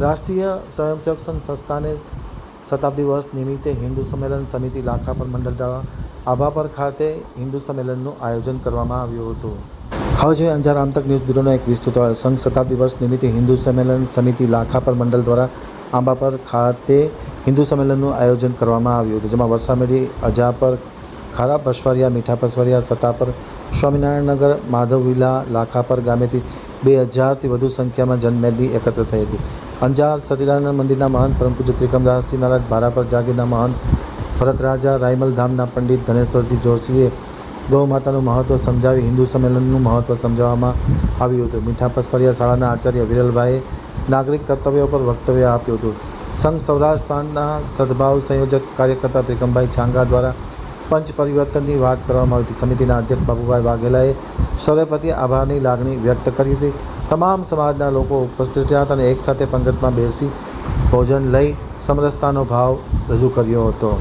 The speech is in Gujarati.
રાષ્ટ્રીય સ્વયંસેવક સંઘ સંસ્થાને શતાબ્દી વર્ષ નિમિત્તે હિન્દુ સંમેલન સમિતિ લાખાપર મંડળ દ્વારા આભાપર ખાતે હિન્દુ સંમેલનનું આયોજન કરવામાં આવ્યું હતું. હવે જોઈએ અંજાર આમતક ન્યૂઝ બ્યુરોનો એક વિસ્તૃત અહેવાલ. સંઘ શતાબ્દી વર્ષ નિમિત્તે હિન્દુ સંમેલન સમિતિ લાખાપર મંડળ દ્વારા આંબાપર ખાતે હિન્દુ સંમેલનનું આયોજન કરવામાં આવ્યું હતું, જેમાં વરસામેડી, અજાપર, ખારા પસવારિયા, મીઠા પસવારિયા, સતાપર, સ્વામિનારાયણનગર, માધવવિલા, લાખાપર ગામેથી 2000થી વધુ સંખ્યામાં જનમેદની એકત્ર થઈ હતી. અંજાર સચિદાનંદ મંદિરના મહંત પરમ પૂજ્ય ત્રિકમદાસજી મહારાજ, ભારાપર જાગીરના મહંત ભરતરાજા, રાયમલ ધામના પંડિત ધનેશ્વરજી જોશીએ ગૌ માતાનું મહત્ત્વ સમજાવી હિન્દુ સંમેલનનું મહત્ત્વ સમજાવવામાં આવ્યું હતું. મીઠા પસવારિયા શાળાના આચાર્ય વિરલભાઈએ નાગરિક કર્તવ્યો પર વક્તવ્ય આપ્યું હતું. સંઘ સૌરાષ્ટ્ર પ્રાંતના સદભાવ સંયોજક કાર્યકર્તા ત્રિકમભાઈ છાંગા દ્વારા પંચ પરિવર્તનની વાત કરવામાં આવી હતી. સમિતિના અધ્યક્ષ બાબુભાઈ વાઘેલાએ સર્વે પ્રત્યે આભારની લાગણી વ્યક્ત કરી હતી. તમામ સમાજના લોકો ઉપસ્થિત રહ્યા હતા અને એકસાથે પંગતમાં બેસી ભોજન લઈ સમરસતાનો ભાવ રજૂ કર્યો હતો.